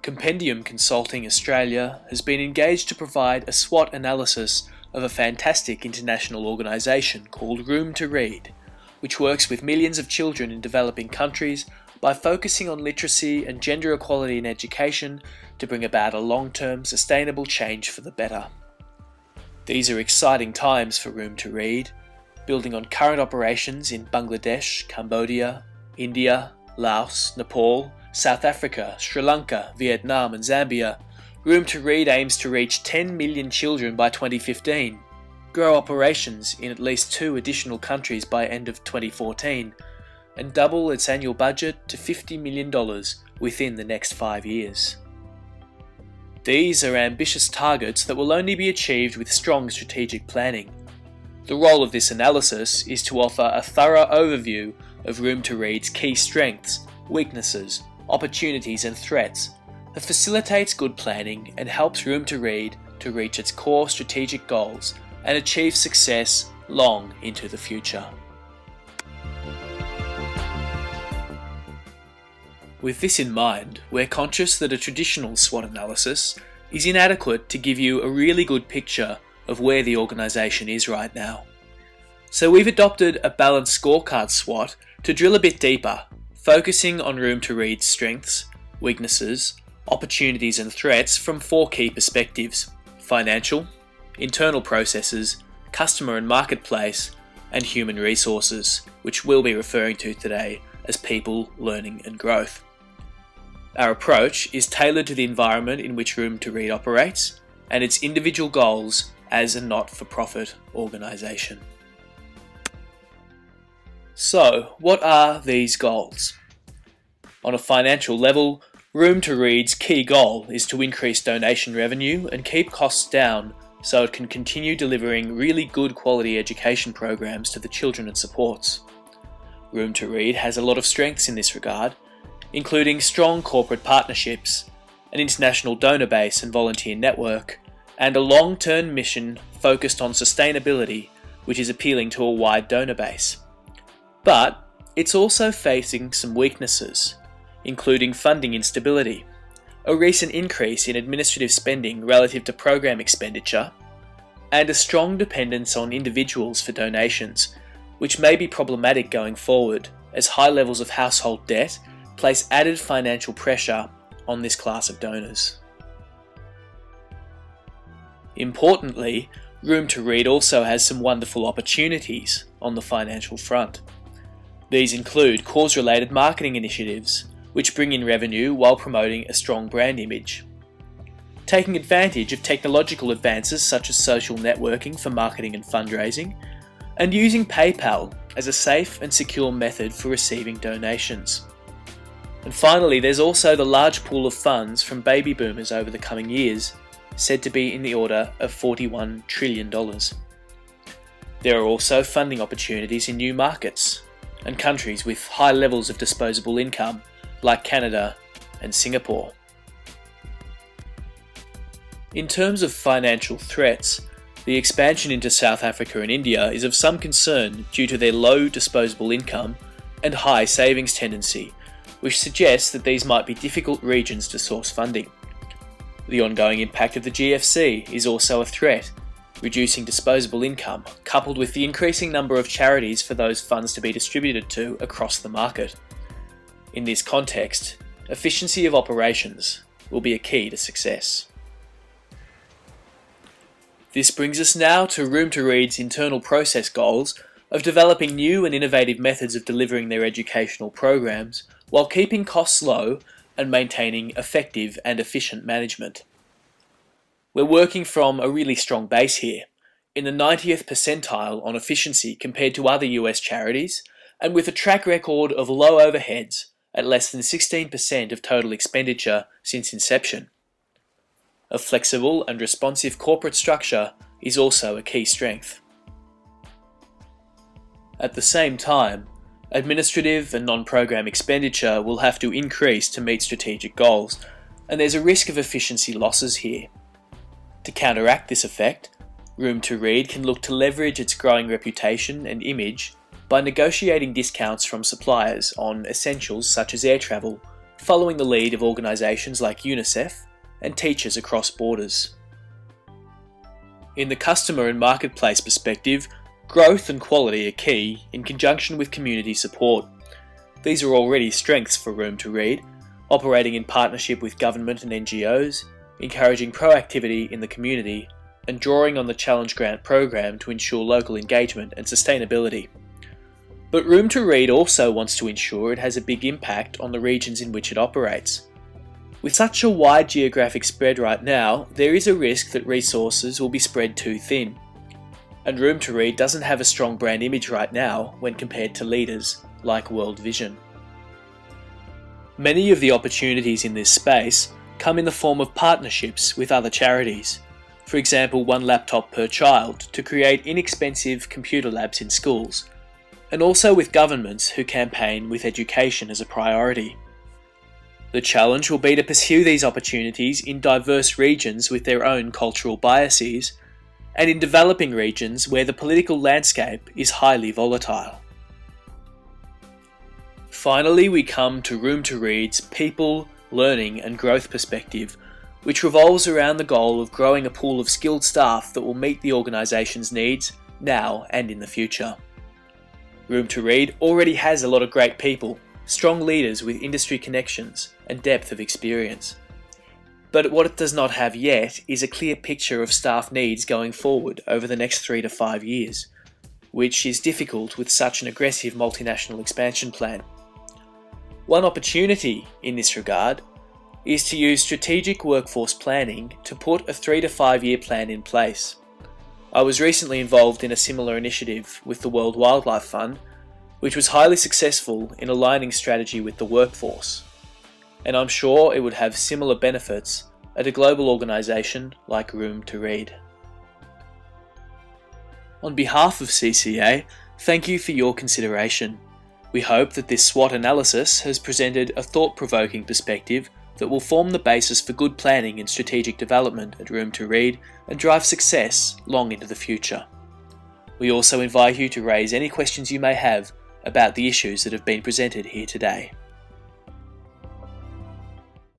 Compendium Consulting Australia has been engaged to provide a SWOT analysis of a fantastic international organisation called Room to Read, which works with millions of children in developing countries by focusing on literacy and gender equality in education to bring about a long-term sustainable change for the better. These are exciting times for Room to Read, building on current operations in Bangladesh, Cambodia, India, Laos, Nepal, South Africa, Sri Lanka, Vietnam and Zambia. Room to Read aims to reach 10 million children by 2015, grow operations in at least 2 additional countries by end of 2014, and double its annual budget to $50 million within the next 5 years. These are ambitious targets that will only be achieved with strong strategic planning. The role of this analysis is to offer a thorough overview of Room to Read's key strengths, weaknesses, opportunities and threats that facilitates good planning and helps Room to Read to reach its core strategic goals and achieve success long into the future. With this in mind, we're conscious that a traditional SWOT analysis is inadequate to give you a really good picture of where the organisation is right now. So we've adopted a Balanced Scorecard SWOT to drill a bit deeper, focusing on Room to Read's strengths, weaknesses, opportunities and threats from 4 key perspectives: financial, internal processes, customer and marketplace, and human resources, which we'll be referring to today as people, learning and growth. Our approach is tailored to the environment in which Room to Read operates and its individual goals as a not-for-profit organisation. So, what are these goals? On a financial level, Room to Read's key goal is to increase donation revenue and keep costs down so it can continue delivering really good quality education programs to the children it supports. Room to Read has a lot of strengths in this regard, including strong corporate partnerships, an international donor base and volunteer network, and a long-term mission focused on sustainability, which is appealing to a wide donor base. But it's also facing some weaknesses, including funding instability, a recent increase in administrative spending relative to program expenditure, and a strong dependence on individuals for donations, which may be problematic going forward as high levels of household debt place added financial pressure on this class of donors. Importantly, Room to Read also has some wonderful opportunities on the financial front. These include cause-related marketing initiatives, which bring in revenue while promoting a strong brand image. Taking advantage of technological advances such as social networking for marketing and fundraising, and using PayPal as a safe and secure method for receiving donations. And finally, there's also the large pool of funds from baby boomers over the coming years, said to be in the order of $41 trillion. There are also funding opportunities in new markets and countries with high levels of disposable income, like Canada and Singapore. In terms of financial threats, the expansion into South Africa and India is of some concern due to their low disposable income and high savings tendency, which suggests that these might be difficult regions to source funding. The ongoing impact of the GFC is also a threat, reducing disposable income, coupled with the increasing number of charities for those funds to be distributed to across the market. In this context, efficiency of operations will be a key to success. This brings us now to Room to Read's internal process goals of developing new and innovative methods of delivering their educational programs while keeping costs low and maintaining effective and efficient management. We're working from a really strong base here, in the 90th percentile on efficiency compared to other US charities, and with a track record of low overheads at less than 16% of total expenditure since inception. A flexible and responsive corporate structure is also a key strength. At the same time, administrative and non-program expenditure will have to increase to meet strategic goals, and there's a risk of efficiency losses here. To counteract this effect, Room to Read can look to leverage its growing reputation and image by negotiating discounts from suppliers on essentials such as air travel, following the lead of organisations like UNICEF and teachers across borders. In the customer and marketplace perspective, growth and quality are key in conjunction with community support. These are already strengths for Room to Read, operating in partnership with government and NGOs, encouraging proactivity in the community, and drawing on the Challenge Grant program to ensure local engagement and sustainability. But Room to Read also wants to ensure it has a big impact on the regions in which it operates. With such a wide geographic spread right now, there is a risk that resources will be spread too thin. And Room to Read doesn't have a strong brand image right now when compared to leaders like World Vision. Many of the opportunities in this space come in the form of partnerships with other charities. For example, one laptop per child to create inexpensive computer labs in schools, and also with governments who campaign with education as a priority. The challenge will be to pursue these opportunities in diverse regions with their own cultural biases, and in developing regions where the political landscape is highly volatile. Finally, we come to Room to Read's people, learning and growth perspective, which revolves around the goal of growing a pool of skilled staff that will meet the organisation's needs now and in the future. Room to Read already has a lot of great people, strong leaders with industry connections and depth of experience. But what it does not have yet is a clear picture of staff needs going forward over the next 3 to 5 years, which is difficult with such an aggressive multinational expansion plan. One opportunity in this regard is to use strategic workforce planning to put a 3 to 5 year plan in place. I was recently involved in a similar initiative with the World Wildlife Fund, which was highly successful in aligning strategy with the workforce. And I'm sure it would have similar benefits at a global organisation like Room to Read. On behalf of CCA, thank you for your consideration. We hope that this SWOT analysis has presented a thought-provoking perspective that will form the basis for good planning and strategic development at Room to Read and drive success long into the future. We also invite you to raise any questions you may have about the issues that have been presented here today.